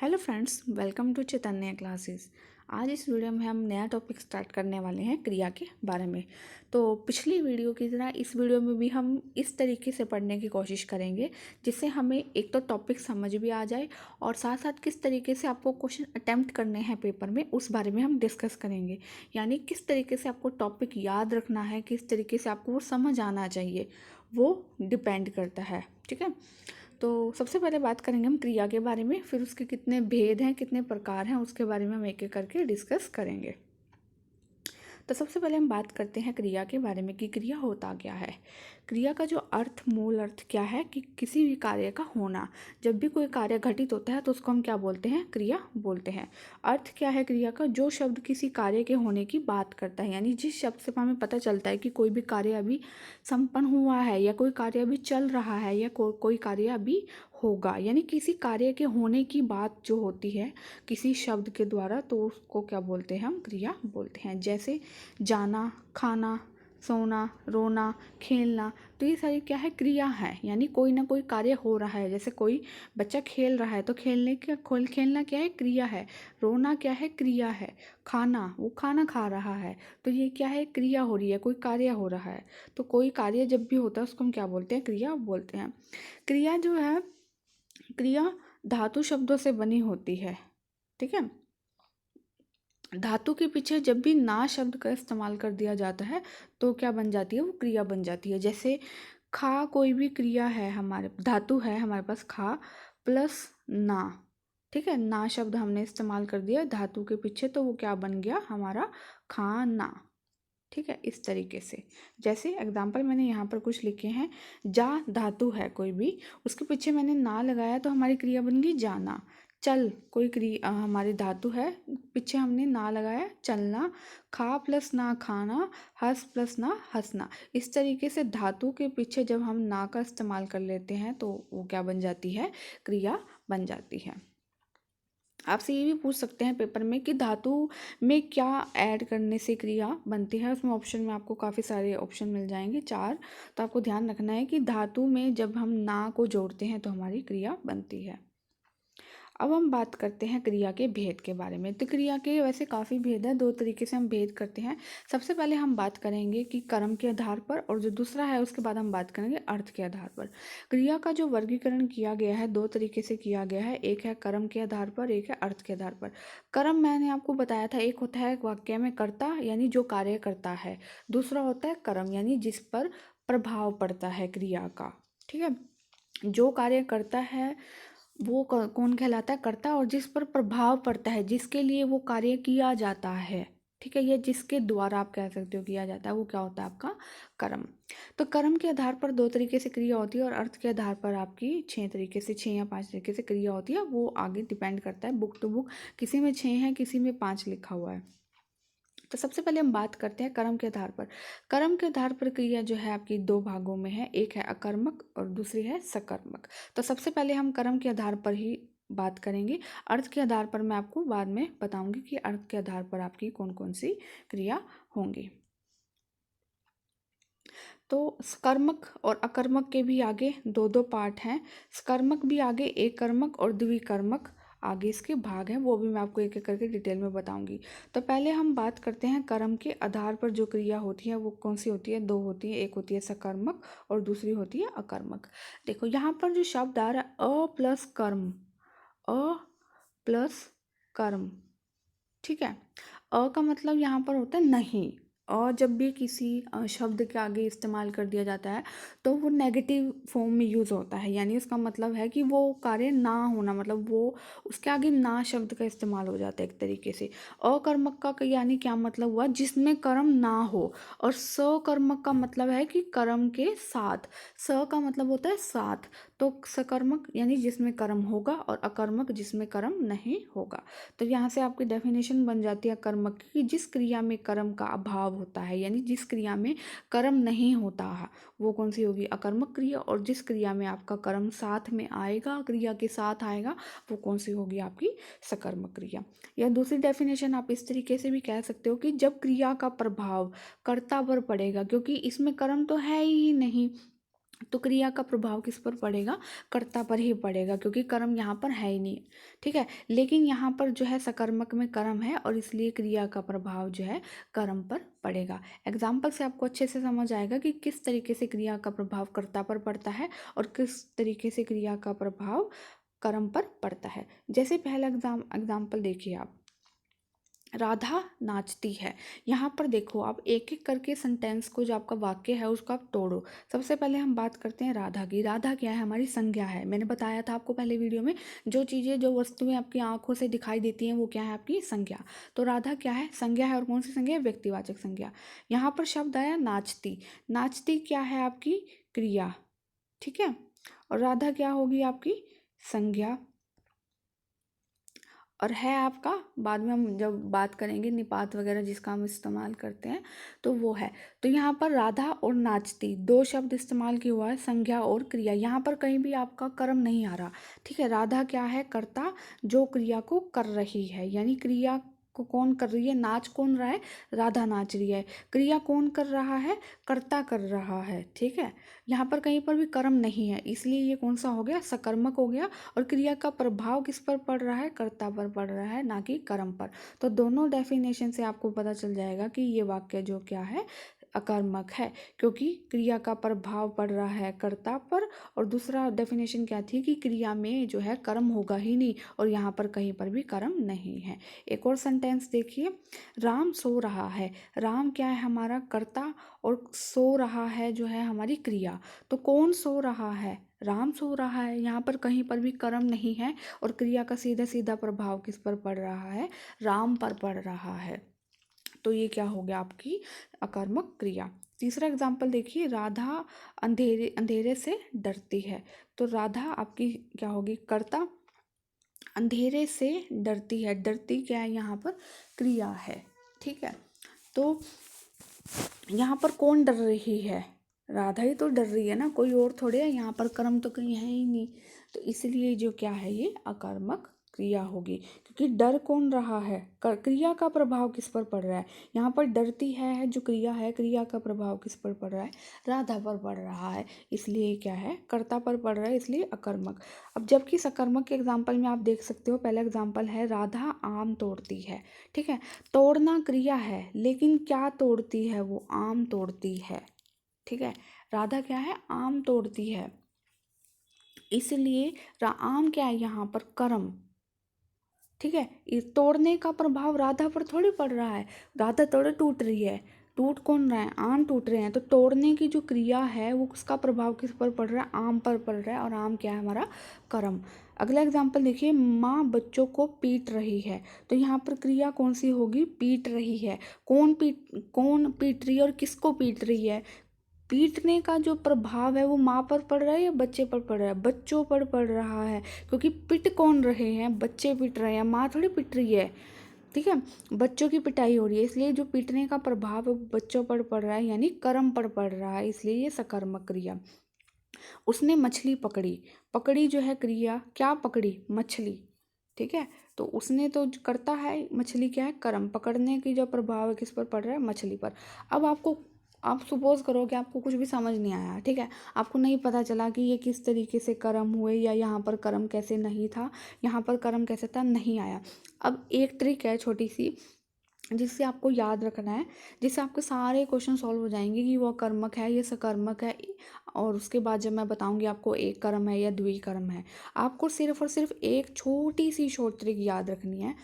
Hello friends, welcome to Chaitanya classes. आज इस video में हम नया टॉपिक स्टार्ट करने वाले हैं क्रिया के बारे में। तो पिछली वीडियो की तरह इस वीडियो में भी हम इस तरीके से पढ़ने की कोशिश करेंगे जिससे हमें एक तो टॉपिक समझ भी आ जाए और साथ साथ किस तरीके से आपको क्वेश्चन अटेम्प्ट करने हैं पेपर में उस बारे में हम डिस्कस करेंगे। यानी किस तरीके से आपको टॉपिक याद रखना है, किस तरीके से आपको वो समझ आना चाहिए, वो डिपेंड करता है। ठीक है, तो सबसे पहले बात करेंगे हम क्रिया के बारे में, फिर उसके कितने भेद हैं, कितने प्रकार हैं, उसके बारे में हम एक एक करके डिस्कस करेंगे। तो सबसे पहले हम बात करते हैं क्रिया के बारे में कि क्रिया होता क्या है। क्रिया का जो अर्थ, मूल अर्थ क्या है कि किसी भी कार्य का होना। जब भी कोई कार्य घटित होता है तो उसको हम क्या बोलते हैं? क्रिया बोलते हैं। अर्थ क्या है क्रिया का? जो शब्द किसी कार्य के होने की बात करता है, यानी जिस शब्द से हमें पता चलता है कि कोई भी कार्य अभी संपन्न हुआ है या कोई कार्य अभी चल रहा है या कोई कार्य अभी होगा, यानी किसी कार्य के होने की बात जो होती है किसी शब्द के द्वारा, तो उसको क्या बोलते हैं? हम क्रिया बोलते हैं। जैसे जाना, खाना, सोना, रोना, खेलना, तो ये सारी क्या है? क्रिया है। यानी कोई ना कोई कार्य हो रहा है। जैसे कोई बच्चा खेल रहा है तो खेलना क्या है? क्रिया है। रोना क्या है? क्रिया है। खाना, वो खाना खा रहा है, तो ये क्या है? क्रिया हो रही है, कोई कार्य हो रहा है। तो कोई कार्य जब भी होता है उसको हम क्या बोलते हैं? क्रिया बोलते हैं। क्रिया जो है, क्रिया धातु शब्दों से बनी होती है। ठीक है, धातु के पीछे जब भी ना शब्द का इस्तेमाल कर दिया जाता है तो क्या बन जाती है? वो क्रिया बन जाती है। जैसे खा कोई भी क्रिया है, हमारे धातु है हमारे पास खा प्लस ना। ठीक है, ना शब्द हमने इस्तेमाल कर दिया धातु के पीछे तो वो क्या बन गया? हमारा खाना। ठीक है, इस तरीके से। जैसे एग्जाम्पल मैंने यहाँ पर कुछ लिखे हैं। जा धातु है कोई भी, उसके पीछे मैंने ना लगाया तो हमारी क्रिया बन गई जाना। चल कोई क्रिया हमारी धातु है, पीछे हमने ना लगाया चलना। खा प्लस ना खाना, हंस प्लस ना हंसना। इस तरीके से धातु के पीछे जब हम ना का इस्तेमाल कर लेते हैं तो वो क्या बन जाती है? क्रिया बन जाती है। आपसे ये भी पूछ सकते हैं पेपर में कि धातु में क्या ऐड करने से क्रिया बनती है। उसमें ऑप्शन में आपको काफ़ी सारे ऑप्शन मिल जाएंगे, 4। तो आपको ध्यान रखना है कि धातु में जब हम ना को जोड़ते हैं तो हमारी क्रिया बनती है। अब हम बात करते हैं क्रिया के भेद के बारे में। तो क्रिया के वैसे काफ़ी भेद है, 2 तरीके से हम भेद करते हैं। सबसे पहले हम बात करेंगे कि कर्म के आधार पर, और जो दूसरा है उसके बाद हम बात करेंगे अर्थ के आधार पर। क्रिया का जो वर्गीकरण किया गया है 2 तरीके से किया गया है, एक है कर्म के आधार पर, एक है अर्थ के आधार पर। कर्म मैंने आपको बताया था, एक होता है वाक्य में कर्ता यानी जो कार्य करता है, दूसरा होता है कर्म यानी जिस पर प्रभाव पड़ता है क्रिया का। ठीक है, जो कार्य करता है वो कौन कहलाता है? कर्ता। और जिस पर प्रभाव पड़ता है, जिसके लिए वो कार्य किया जाता है, ठीक है, या जिसके द्वारा आप कह सकते हो किया जाता है, वो क्या होता है? आपका कर्म। तो कर्म के आधार पर 2 तरीके से क्रिया होती है और अर्थ के आधार पर आपकी 6 तरीके से, 6 या 5 तरीके से क्रिया होती है। वो आगे डिपेंड करता है बुक टू बुक, किसी में 6 है, किसी में 5 लिखा हुआ है। तो सबसे पहले हम बात करते हैं कर्म के आधार पर। कर्म के आधार पर क्रिया जो है आपकी 2 भागों में है, एक है अकर्मक और दूसरी है सकर्मक। तो सबसे पहले हम कर्म के आधार पर ही बात करेंगे। अर्थ के आधार पर मैं आपको बाद में बताऊंगी कि अर्थ के आधार पर आपकी कौन कौन सी क्रिया होंगी। तो सकर्मक और अकर्मक के भी आगे 2-2 पार्ट हैं। सकर्मक भी आगे एक कर्मक और द्विकर्मक आगे इसके भाग हैं, वो भी मैं आपको एक एक करके डिटेल में बताऊंगी। तो पहले हम बात करते हैं कर्म के आधार पर जो क्रिया होती है वो कौन सी होती है? 2 होती है, एक होती है सकर्मक और दूसरी होती है अकर्मक। देखो यहाँ पर जो शब्द आ रहा है अ प्लस कर्म, अ प्लस कर्म। ठीक है, अ का मतलब यहाँ पर होता है नहीं। जब भी किसी शब्द के आगे इस्तेमाल कर दिया जाता है तो वो नेगेटिव फॉर्म में यूज़ होता है, यानी उसका मतलब है कि वो कार्य ना होना, मतलब वो उसके आगे ना शब्द का इस्तेमाल हो जाता है एक तरीके से। अकर्मक का यानी क्या मतलब हुआ? जिसमें कर्म ना हो। और सकर्मक का मतलब है कि कर्म के साथ। स का मतलब होता है साथ। तो सकर्मक यानी जिसमें कर्म होगा और अकर्मक जिसमें कर्म नहीं होगा। तो यहाँ से आपकी डेफिनेशन बन जाती है कर्मक की, जिस क्रिया में कर्म का अभाव होता है, यानी जिस क्रिया में कर्म नहीं होता है वो कौन सी होगी? अकर्मक क्रिया। और जिस क्रिया में आपका कर्म साथ में आएगा, क्रिया के साथ आएगा, वो कौन सी होगी? आपकी सकर्मक क्रिया। या दूसरी डेफिनेशन आप इस तरीके से भी कह सकते हो कि जब क्रिया का प्रभाव कर्ता पर पड़ेगा, क्योंकि इसमें कर्म तो है ही नहीं, तो क्रिया का प्रभाव किस पर पड़ेगा, कर्ता पर ही पड़ेगा, क्योंकि कर्म यहाँ पर है ही नहीं। ठीक है, लेकिन यहाँ पर जो है सकर्मक में कर्म है और इसलिए क्रिया का प्रभाव जो है कर्म पर पड़ेगा। एग्जाम्पल से आपको अच्छे से समझ आएगा कि किस तरीके से क्रिया का प्रभाव कर्ता पर पड़ता है और किस तरीके से क्रिया का प्रभाव कर्म पर पड़ता है। जैसे पहला एग्जाम्पल देखिए आप, राधा नाचती है। यहाँ पर देखो आप एक एक करके सेंटेंस को, जो आपका वाक्य है उसको आप तोड़ो। सबसे पहले हम बात करते हैं राधा की। राधा क्या है, हमारी संज्ञा है। मैंने बताया था आपको पहले वीडियो में, जो चीज़ें जो वस्तुएं आपकी आंखों से दिखाई देती हैं वो क्या है, आपकी संज्ञा। तो राधा क्या है, संज्ञा है। और कौन सी संज्ञा है, व्यक्तिवाचक संज्ञा। यहाँ पर शब्द आया नाचती। नाचती क्या है, आपकी क्रिया। ठीक है, और राधा क्या होगी, आपकी संज्ञा। और है आपका, बाद में हम जब बात करेंगे निपात वगैरह जिसका हम इस्तेमाल करते हैं तो वो है। तो यहाँ पर राधा और नाचती दो शब्द इस्तेमाल किया हुआ है, संज्ञा और क्रिया। यहाँ पर कहीं भी आपका कर्म नहीं आ रहा। ठीक है, राधा क्या है, कर्ता जो क्रिया को कर रही है, यानी क्रिया को कौन कर रही है, नाच कौन रहा है, राधा नाच रही है। क्रिया कौन कर रहा है, कर्ता कर रहा है। ठीक है, यहाँ पर कहीं पर भी कर्म नहीं है, इसलिए ये कौन सा हो गया, सकर्मक हो गया। और क्रिया का प्रभाव किस पर पड़ रहा है, कर्ता पर पड़ रहा है, ना कि कर्म पर। तो दोनों डेफिनेशन से आपको पता चल जाएगा कि ये वाक्य जो क्या है, अकर्मक है, क्योंकि क्रिया का प्रभाव पड़ रहा है कर्ता पर। और दूसरा डेफिनेशन क्या थी कि क्रिया में जो है कर्म होगा ही नहीं, और यहाँ पर कहीं पर भी कर्म नहीं है। एक और सेंटेंस देखिए, राम सो रहा है। राम क्या है, हमारा कर्ता, और सो रहा है जो है हमारी क्रिया। तो कौन सो रहा है, राम सो रहा है। यहाँ पर कहीं पर भी कर्म नहीं है, और क्रिया का सीधा सीधा प्रभाव किस पर पड़ रहा है, राम पर पड़ रहा है। तो ये क्या हो गया, आपकी अकर्मक क्रिया। तीसरा एग्जाम्पल देखिए, राधा अंधेरे अंधेरे से डरती है। तो राधा आपकी क्या होगी, कर्ता, अंधेरे से डरती है। डरती क्या है, यहाँ पर क्रिया है। ठीक है, तो यहाँ पर कौन डर रही है, राधा ही तो डर रही है ना, कोई और थोड़े है। यहाँ पर कर्म तो कहीं है ही नहीं, तो इसलिए जो क्या है, ये अकर्मक क्रिया होगी। क्योंकि डर कौन रहा है, क्रिया का प्रभाव किस पर पड़ रहा है। यहाँ पर डरती है जो क्रिया है, क्रिया का प्रभाव किस पर पड़ रहा है, राधा पर पड़ रहा है, इसलिए क्या है, कर्ता पर पड़ रहा है, इसलिए अकर्मक। अब जबकि सकर्मक के एग्जाम्पल में आप देख सकते हो, पहला एग्जाम्पल है, राधा आम तोड़ती है। ठीक है, तोड़ना क्रिया है, लेकिन क्या तोड़ती है, वो आम तोड़ती है। ठीक है, राधा क्या है, आम तोड़ती है, इसलिए आम क्या है, यहाँ पर कर्म। ठीक है, इस तोड़ने का प्रभाव राधा पर थोड़ी पड़ रहा है, राधा थोड़े टूट रही है। टूट कौन रहा है, आम टूट रहे हैं। तो तोड़ने की जो क्रिया है वो उसका प्रभाव किस पर पड़ रहा है, आम पर पड़ रहा है, और आम क्या है, हमारा कर्म। अगला एग्जाम्पल देखिए, माँ बच्चों को पीट रही है। तो यहाँ पर क्रिया कौन सी होगी, पीट रही है। कौन पीट रही है और किसको पीट रही है, पीटने का जो प्रभाव है वो माँ पर पड़ रहा है या बच्चे पर पड़ रहा है, बच्चों पर पड़ रहा है। क्योंकि पिट कौन रहे हैं, बच्चे पिट रहे हैं, माँ थोड़ी पिट रही है। ठीक है, बच्चों की पिटाई हो रही है, इसलिए जो पीटने का प्रभाव है वो बच्चों पर पड़ रहा है, यानी कर्म पर पड़ रहा है, इसलिए ये सकर्मक क्रिया। उसने मछली पकड़ी। पकड़ी जो है क्रिया, क्या पकड़ी, मछली। ठीक है, तो उसने तो करता है, मछली क्या है, कर्म। पकड़ने की जो प्रभाव है किस पर पड़ रहा है, मछली पर। अब आप सपोज करो कि आपको कुछ भी समझ नहीं आया। ठीक है, आपको नहीं पता चला कि ये किस तरीके से कर्म हुए, या यहाँ पर कर्म कैसे नहीं था, यहाँ पर कर्म कैसे था, नहीं आया। अब एक ट्रिक है छोटी सी, जिससे आपको याद रखना है, जिससे आपके सारे क्वेश्चन सॉल्व हो जाएंगे कि वो कर्मक है, ये सकर्मक है। और उसके बाद जब मैं बताऊंगी आपको एक कर्म है या द्विकर्म है, आपको सिर्फ और सिर्फ एक छोटी सी शॉर्ट ट्रिक याद रखनी है।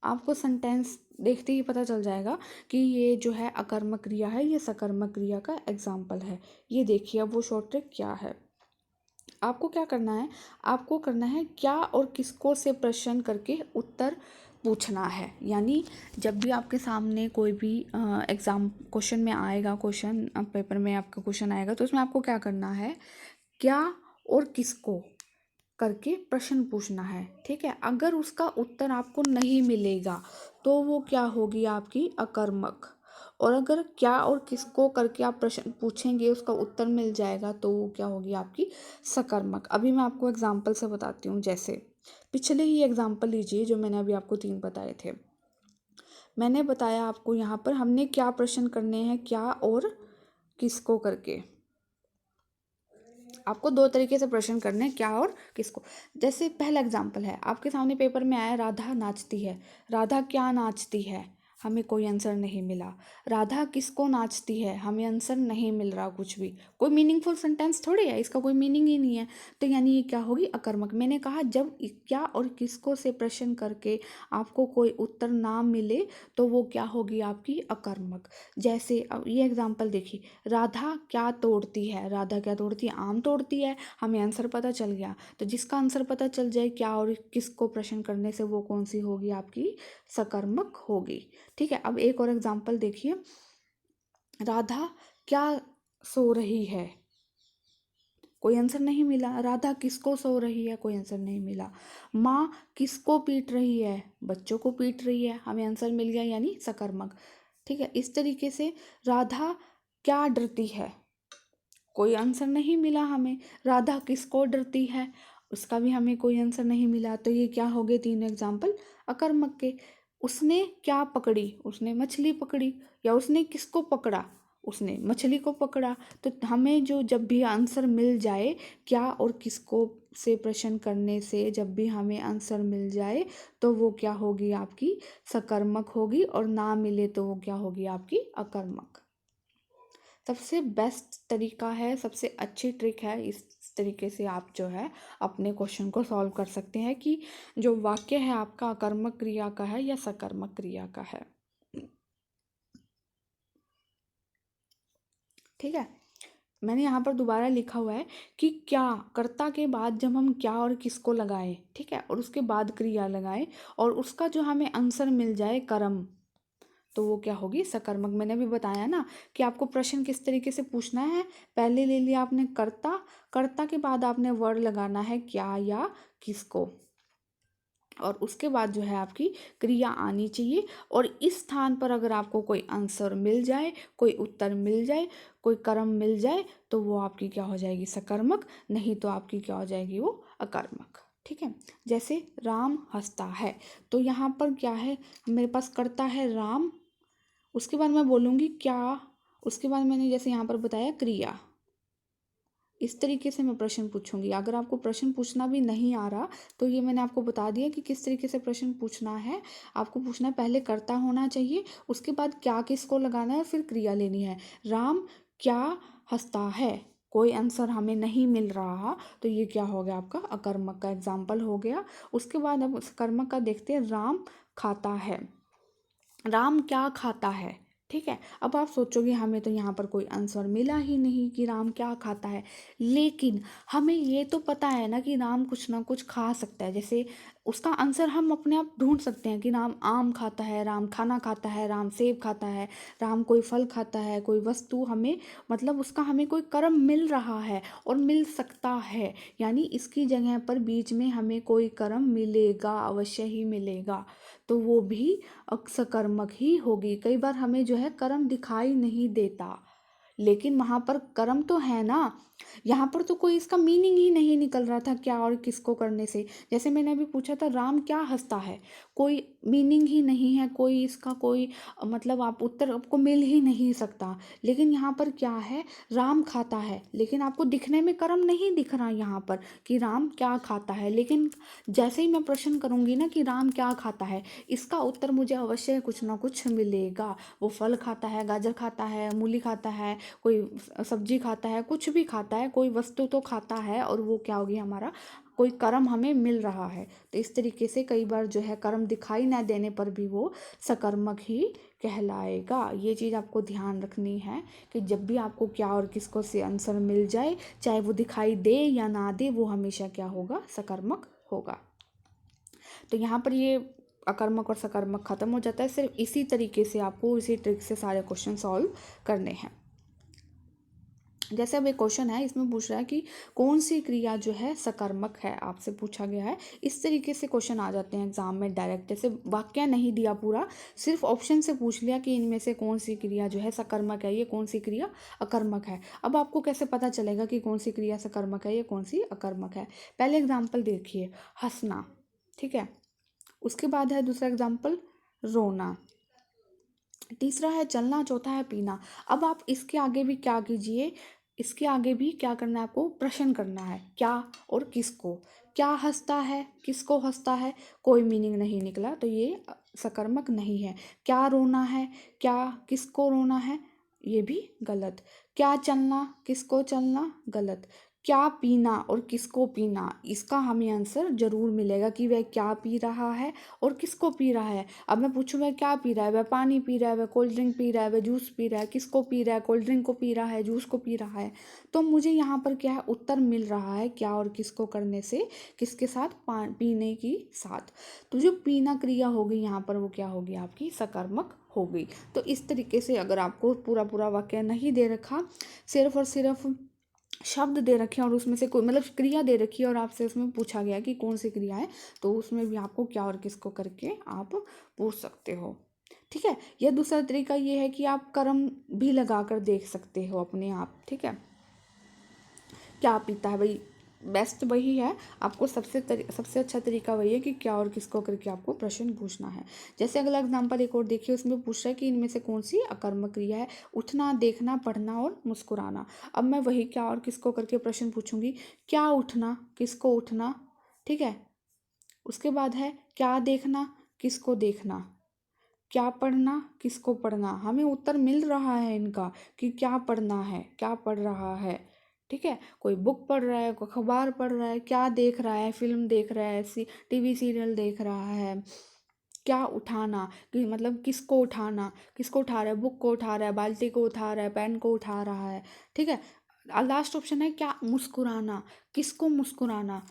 आपको सेंटेंस देखते ही पता चल जाएगा कि ये जो है अकर्मक क्रिया है, ये सकर्मक क्रिया का एग्जाम्पल है। ये देखिए, अब वो शॉर्ट ट्रिक क्या है। आपको क्या करना है, आपको करना है क्या और किसको से प्रश्न करके उत्तर पूछना है। यानी जब भी आपके सामने कोई भी एग्ज़ाम क्वेश्चन में आएगा, क्वेश्चन पेपर में आपका क्वेश्चन आएगा, तो उसमें आपको क्या करना है, क्या और किसको करके प्रश्न पूछना है। ठीक है, अगर उसका उत्तर आपको नहीं मिलेगा तो वो क्या होगी, आपकी अकर्मक। और अगर क्या और किसको करके आप प्रश्न पूछेंगे, उसका उत्तर मिल जाएगा, तो वो क्या होगी, आपकी सकर्मक। अभी मैं आपको एग्जाम्पल से बताती हूँ। जैसे पिछले ही एग्जाम्पल लीजिए, जो मैंने अभी आपको 3 बताए थे। मैंने बताया आपको यहाँ पर हमने क्या प्रश्न करने हैं, क्या और किसको करके। आपको दो तरीके से प्रश्न करने हैं, क्या और किसको। जैसे पहला एग्जाम्पल है, आपके सामने पेपर में आया राधा नाचती है। राधा क्या नाचती है, हमें कोई आंसर नहीं मिला। राधा किसको नाचती है, हमें आंसर नहीं मिल रहा कुछ भी। कोई मीनिंगफुल सेंटेंस थोड़ी है, इसका कोई मीनिंग ही नहीं है। तो यानी ये क्या होगी, अकर्मक। मैंने कहा जब क्या और किसको से प्रश्न करके आपको कोई उत्तर ना मिले तो वो क्या होगी, आपकी अकर्मक। जैसे अब ये एग्जाम्पल देखिए, राधा क्या तोड़ती है। राधा क्या तोड़ती है, आम तोड़ती है, हमें आंसर पता चल गया। तो जिसका आंसर पता चल जाए क्या और किसको प्रश्न करने से, वो कौन सी होगी, आपकी सकर्मक होगी। ठीक है, अब एक और एग्जाम्पल देखिए, राधा क्या सो रही है, कोई आंसर नहीं मिला। राधा किसको सो रही है, कोई आंसर नहीं मिला। माँ किसको पीट रही है, बच्चों को पीट रही है, हमें आंसर मिल गया, यानी सकर्मक। ठीक है, इस तरीके से राधा क्या डरती है, कोई आंसर नहीं मिला हमें। राधा किसको डरती है, उसका भी हमें कोई आंसर नहीं मिला। तो ये क्या हो गए, तीन एग्जाम्पल अकर्मक के। उसने क्या पकड़ी, उसने मछली पकड़ी, या उसने किसको पकड़ा, उसने मछली को पकड़ा। तो हमें जो जब भी आंसर मिल जाए, क्या और किसको से प्रश्न करने से जब भी हमें आंसर मिल जाए तो वो क्या होगी, आपकी सकर्मक होगी, और ना मिले तो वो क्या होगी, आपकी अकर्मक। सबसे बेस्ट तरीका है, सबसे अच्छी ट्रिक है, इस तरीके से आप जो है अपने क्वेश्चन को सॉल्व कर सकते हैं कि जो वाक्य है आपका अकर्मक क्रिया का है या सकर्मक क्रिया का है। ठीक है, मैंने यहाँ पर दोबारा लिखा हुआ है कि क्या, कर्ता के बाद जब हम क्या और किसको लगाएं, ठीक है, और उसके बाद क्रिया लगाएं और उसका जो हमें आंसर मिल जाए कर्म, तो वो क्या होगी, सकर्मक। मैंने भी बताया ना कि आपको प्रश्न किस तरीके से पूछना है। पहले ले लिया आपने कर्ता, कर्ता के बाद आपने वर्ड लगाना है क्या या किसको, और उसके बाद जो है आपकी क्रिया आनी चाहिए। और इस स्थान पर अगर आपको कोई आंसर मिल जाए, कोई उत्तर मिल जाए, कोई कर्म मिल जाए, तो वो आपकी क्या हो जाएगी, सकर्मक। नहीं तो आपकी क्या हो जाएगी, वो अकर्मक। ठीक है, जैसे राम हंसता है, तो यहाँ पर क्या है, मेरे पास कर्ता है राम, उसके बाद मैं बोलूँगी क्या, उसके बाद मैंने जैसे यहाँ पर बताया क्रिया। इस तरीके से मैं प्रश्न पूछूंगी। अगर आपको प्रश्न पूछना भी नहीं आ रहा तो ये मैंने आपको बता दिया कि किस तरीके से प्रश्न पूछना है। आपको पूछना है, पहले कर्ता होना चाहिए, उसके बाद क्या किसको लगाना है, और फिर क्रिया लेनी है। राम क्या हंसता है, कोई आंसर हमें नहीं मिल रहा, तो ये क्या हो गया, आपका अकर्मक का एग्जाम्पल हो गया। उसके बाद अब कर्मक का देखते हैं, राम खाता है। राम क्या खाता है, ठीक है। अब आप सोचोगे हमें तो यहाँ पर कोई आंसर मिला ही नहीं कि राम क्या खाता है, लेकिन हमें ये तो पता है ना कि राम कुछ ना कुछ खा सकता है। जैसे उसका आंसर हम अपने आप ढूंढ सकते हैं कि राम आम खाता है, राम खाना खाता है, राम सेब खाता है, राम कोई फल खाता है, कोई वस्तु हमें, मतलब उसका हमें कोई कर्म मिल रहा है और मिल सकता है, यानी इसकी जगह पर बीच में हमें कोई कर्म मिलेगा, अवश्य ही मिलेगा, तो वो भी सकर्मक ही होगी। कई बार हमें जो है कर्म दिखाई नहीं देता, लेकिन वहां पर कर्म तो है ना। यहाँ पर तो कोई इसका मीनिंग ही नहीं निकल रहा था क्या और किसको करने से। जैसे मैंने अभी पूछा था राम क्या हंसता है, कोई मीनिंग ही नहीं है, कोई इसका कोई मतलब आप उत्तर आपको मिल ही नहीं सकता। लेकिन यहाँ पर क्या है, राम खाता है, लेकिन आपको दिखने में कर्म नहीं दिख रहा यहाँ पर कि राम क्या खाता है। लेकिन जैसे ही मैं प्रश्न करूंगी ना कि राम क्या खाता है, इसका उत्तर मुझे अवश्य कुछ ना कुछ मिलेगा। वो फल खाता है, गाजर खाता है, मूली खाता है, कोई सब्जी खाता है, कुछ भी खाता है, कोई वस्तु तो खाता है, और वो क्या होगी, हमारा कोई कर्म हमें मिल रहा है। तो इस तरीके से कई बार जो है कर्म दिखाई ना देने पर भी वो सकर्मक ही कहलाएगा। ये चीज़ आपको ध्यान रखनी है कि जब भी आपको क्या और किसको से आंसर मिल जाए, चाहे वो दिखाई दे या ना दे, वो हमेशा क्या होगा, सकर्मक होगा। तो यहाँ पर ये अकर्मक और सकर्मक खत्म हो जाता है। सिर्फ इसी तरीके से आपको इसी ट्रिक से सारे क्वेश्चन सॉल्व करने हैं। जैसे अब एक क्वेश्चन है, इसमें पूछ रहा है कि कौन सी क्रिया जो है सकर्मक है, आपसे पूछा गया है। इस तरीके से क्वेश्चन आ जाते हैं एग्जाम में डायरेक्ट, जैसे वाक्य नहीं दिया पूरा, सिर्फ ऑप्शन से पूछ लिया कि इनमें से कौन सी क्रिया जो है सकर्मक है, ये कौन सी क्रिया अकर्मक है। अब आपको कैसे पता चलेगा कि कौन सी क्रिया सकर्मक है या कौन सी अकर्मक है। पहले एग्जाम्पल देखिए, हंसना, ठीक है। उसके बाद है दूसरा एग्जाम्पल, रोना। तीसरा है चलना, चौथा है पीना। अब आप इसके आगे भी क्या कीजिए, इसके आगे भी क्या करना है आपको, प्रश्न करना है, क्या और किसको। क्या हंसता है, किसको हंसता है, कोई मीनिंग नहीं निकला तो ये सकर्मक नहीं है। क्या रोना है, क्या किसको रोना है, ये भी गलत। क्या चलना, किसको चलना, गलत। क्या पीना और किसको पीना, इसका हमें आंसर जरूर मिलेगा कि वह क्या पी रहा है और किसको पी रहा है। अब मैं पूछूं वह क्या पी रहा है, वह पानी पी रहा है, वह कोल्ड ड्रिंक पी रहा है, वह जूस पी रहा है, किसको पी रहा है, कोल्ड ड्रिंक को पी रहा है, जूस को पी रहा है। तो मुझे यहाँ पर क्या है, उत्तर मिल रहा है क्या और किसको करने से, किसके साथ, पीने की साथ। तो जो पीना क्रिया होगी यहाँ पर वो क्या होगी आपकी, सकर्मक हो गई। तो इस तरीके से अगर आपको पूरा पूरा वाक्य नहीं दे रखा, सिर्फ और सिर्फ शब्द दे रखे हैं और उसमें से कोई मतलब क्रिया दे रखी है और आपसे उसमें पूछा गया कि कौन सी क्रिया है, तो उसमें भी आपको क्या और किसको करके आप पूछ सकते हो। ठीक है। या दूसरा तरीका ये है कि आप कर्म भी लगा कर देख सकते हो अपने आप। ठीक है। क्या पीता है भाई, बेस्ट वही है। आपको सबसे अच्छा तरीका वही है कि क्या और किसको करके आपको प्रश्न पूछना है। जैसे अगला एग्जांपल एक और देखिए, उसमें पूछ रहा है कि इनमें से कौन सी अकर्मक क्रिया है, उठना, देखना, पढ़ना और मुस्कुराना। अब मैं वही क्या और किसको करके प्रश्न पूछूंगी। क्या उठना, किसको उठना, ठीक है। उसके बाद है क्या देखना, किसको देखना। क्या पढ़ना, किसको पढ़ना। हमें उत्तर मिल रहा है इनका कि क्या पढ़ना है, क्या पढ़ रहा है। ठीक है। कोई बुक पढ़ रहा है, कोई अखबार पढ़ रहा है, क्या देख रहा है, फिल्म देख रहा है, टीवी सीरियल देख रहा है। क्या उठाना कि मतलब किसको उठाना, किसको उठा रहा है, बुक को उठा रहा है, बाल्टी को उठा रहा है, पेन को उठा रहा है। ठीक है। लास्ट ऑप्शन है क्या, मुस्कुराना, किसको मुस्कुराना।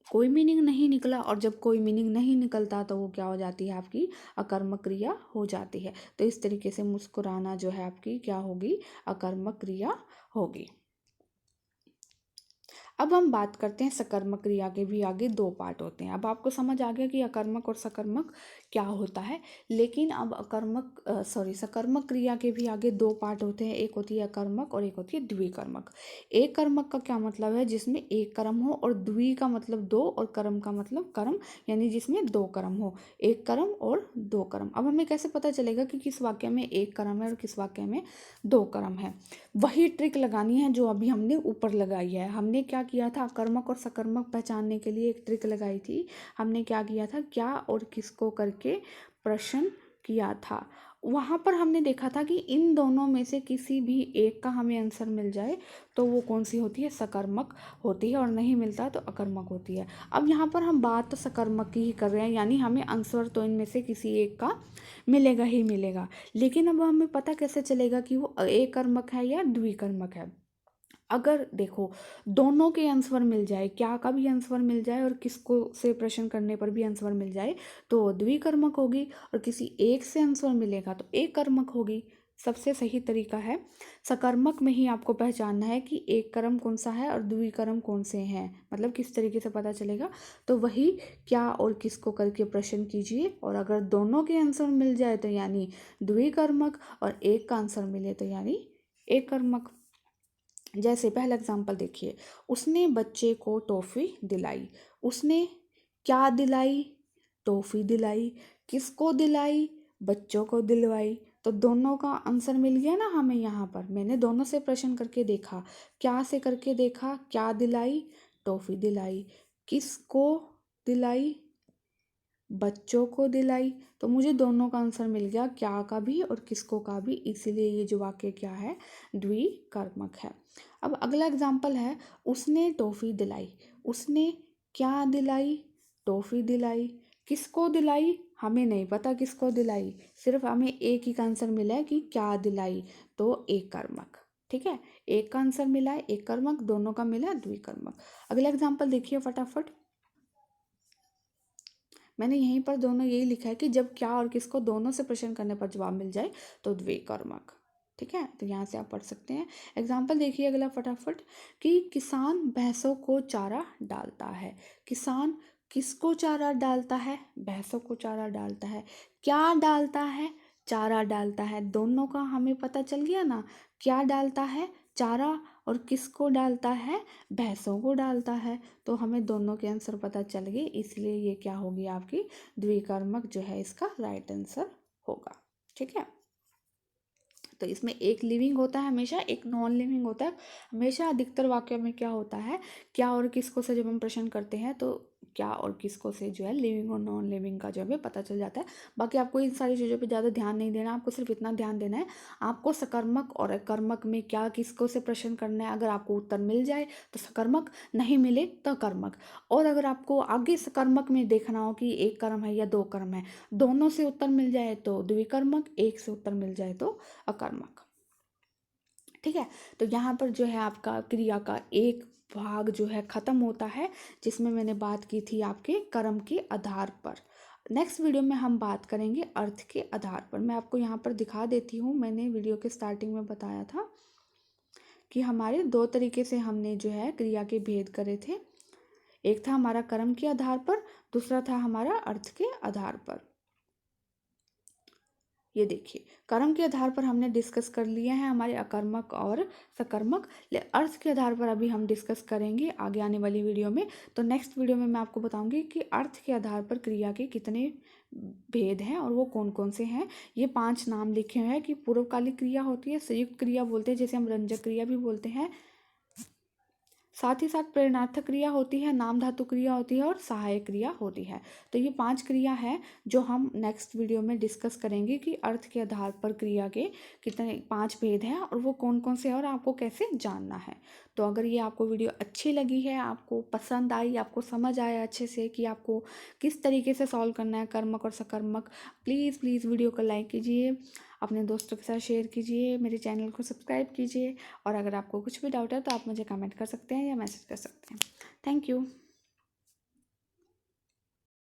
कोई मीनिंग नहीं निकला, और जब कोई मीनिंग नहीं निकलता तो वो क्या हो जाती है आपकी, अकर्मक क्रिया हो जाती है। तो इस तरीके से मुस्कुराना जो है आपकी क्या होगी, अकर्मक क्रिया होगी। अब हम बात करते हैं सकर्मक क्रिया के भी आगे दो पार्ट होते हैं। अब आपको समझ आ गया कि अकर्मक और सकर्मक क्या होता है। लेकिन अब सकर्मक क्रिया के भी आगे दो पार्ट होते हैं, एक होती है अकर्मक और एक होती है द्विकर्मक। एक कर्मक का क्या मतलब है, जिसमें एक कर्म हो, और द्वि का मतलब दो, और कर्म का मतलब कर्म, यानी जिसमें दो कर्म हो, एक कर्म और दो कर्म। अब हमें कैसे पता चलेगा कि किस वाक्य में एक कर्म है और किस वाक्य में दो कर्म है। वही ट्रिक लगानी है जो अभी हमने ऊपर लगाई है। हमने क्या किया था, कर्मक और सकर्मक पहचानने के लिए एक ट्रिक लगाई थी। हमने क्या किया था, क्या और किसको करके प्रश्न किया था। वहाँ पर हमने देखा था कि इन दोनों में से किसी भी एक का हमें आंसर मिल जाए तो वो कौन सी होती है, सकर्मक होती है, और नहीं मिलता तो अकर्मक होती है। अब यहाँ पर हम बात तो सकर्मक की ही कर रहे हैं, यानी हमें आंसर तो इनमें से किसी एक का मिलेगा ही मिलेगा। लेकिन अब हमें पता कैसे चलेगा कि वो एक कर्मक है या द्विकर्मक है। अगर देखो दोनों के आंसर मिल जाए, क्या का भी आंसर मिल जाए और किसको से प्रश्न करने पर भी आंसर मिल जाए तो वो द्विकर्मक होगी, और किसी एक से आंसर मिलेगा तो एक कर्मक होगी। सबसे सही तरीका है सकर्मक में ही आपको पहचानना है कि एक कर्म कौन सा है और द्विकर्म कौन से हैं, मतलब किस तरीके से पता चलेगा। तो वही क्या और किसको करके प्रश्न कीजिए, और अगर दोनों के आंसर मिल जाए तो यानी द्विकर्मक, और एक का आंसर मिले तो यानी एक कर्मक। जैसे पहला एग्जाम्पल देखिए, उसने बच्चे को टॉफ़ी दिलाई। उसने क्या दिलाई, टॉफ़ी दिलाई। किसको दिलाई, बच्चों को दिलवाई। तो दोनों का आंसर मिल गया ना हमें। यहाँ पर मैंने दोनों से प्रश्न करके देखा, क्या से करके देखा, क्या दिलाई, टॉफ़ी दिलाई। किसको दिलाई, बच्चों को दिलाई। तो मुझे दोनों का आंसर मिल गया, क्या का भी और किसको का भी, इसीलिए ये जो वाक्य क्या है, द्विकर्मक है। अब अगला एग्जाम्पल है, उसने टॉफ़ी दिलाई। उसने क्या दिलाई, टॉफ़ी दिलाई। किसको दिलाई, हमें नहीं पता किसको दिलाई, सिर्फ हमें एक ही का आंसर मिला है कि क्या दिलाई, तो एक कर्मक। ठीक है। एक का आंसर मिला है एक कर्मक, दोनों का मिला है द्विकर्मक। अगला एग्जाम्पल देखिए फटाफट। मैंने यहीं पर दोनों यही लिखा है कि जब क्या और किसको दोनों से प्रश्न करने पर जवाब मिल जाए तो द्विकर्मक। ठीक है। तो यहाँ से आप पढ़ सकते हैं। एग्जाम्पल देखिए अगला फटाफट, कि किसान भैंसों को चारा डालता है। किसान किसको चारा डालता है, भैंसों को चारा डालता है। क्या डालता है, चारा डालता है। दोनों का हमें पता चल गया ना, क्या डालता है, चारा, और किसको डालता है, भैंसों को डालता है। तो हमें दोनों के आंसर पता चल गए, इसलिए ये क्या होगी आपकी द्विकर्मक जो है इसका राइट आंसर होगा। ठीक है। तो इसमें एक लिविंग होता है हमेशा, एक नॉन लिविंग होता है हमेशा। अधिकतर वाक्य में क्या होता है, क्या और किसको से जब हम प्रश्न करते हैं तो क्या और किसको से जो है लिविंग और नॉन लिविंग का जो है पता चल जाता है। बाकी आपको इन सारी चीज़ों पे ज़्यादा ध्यान नहीं देना, आपको सिर्फ इतना ध्यान देना है आपको सकर्मक और अकर्मक में क्या किसको से प्रश्न करना है। अगर आपको उत्तर मिल जाए तो सकर्मक, नहीं मिले तो कर्मक। और अगर आपको आगे सकर्मक में देखना हो कि एक कर्म है या दो कर्म है, दोनों से उत्तर मिल जाए तो द्विकर्मक, एक से उत्तर मिल जाए तो अकर्मक। ठीक है, तो यहाँ पर जो है आपका क्रिया का एक भाग जो है खत्म होता है, जिसमें मैंने बात की थी आपके कर्म के आधार पर। नेक्स्ट वीडियो में हम बात करेंगे अर्थ के आधार पर। मैं आपको यहाँ पर दिखा देती हूँ, मैंने वीडियो के स्टार्टिंग में बताया था कि हमारे दो तरीके से हमने जो है क्रिया के भेद करे थे। एक था हमारा कर्म के आधार पर, दूसरा था हमारा अर्थ के आधार पर। ये देखिए, कर्म के आधार पर हमने डिस्कस कर लिया है हमारे अकर्मक और सकर्मक। अर्थ के आधार पर अभी हम डिस्कस करेंगे आगे आने वाली वीडियो में। तो नेक्स्ट वीडियो में मैं आपको बताऊंगी कि अर्थ के आधार पर क्रिया के कितने भेद हैं और वो कौन कौन से हैं। ये 5 नाम लिखे हुए हैं कि पूर्वकालिक क्रिया होती है, संयुक्त क्रिया बोलते हैं जैसे हम रंजक क्रिया भी बोलते हैं, साथ ही साथ प्रेरणार्थक क्रिया होती है, नाम धातु क्रिया होती है और सहायक क्रिया होती है। तो ये 5 क्रिया है जो हम नेक्स्ट वीडियो में डिस्कस करेंगे कि अर्थ के आधार पर क्रिया के कितने 5 भेद हैं और वो कौन कौन से हैं और आपको कैसे जानना है। तो अगर ये आपको वीडियो अच्छी लगी है, आपको पसंद आई, आपको समझ आया अच्छे से कि आपको किस तरीके से सॉल्व करना है कर्मक और सकर्मक, प्लीज़ प्लीज़ वीडियो को लाइक कीजिए, अपने दोस्तों के साथ शेयर कीजिए, मेरे चैनल को सब्सक्राइब कीजिए। और अगर आपको कुछ भी डाउट है तो आप मुझे कमेंट कर सकते हैं या मैसेज कर सकते हैं। Thank you.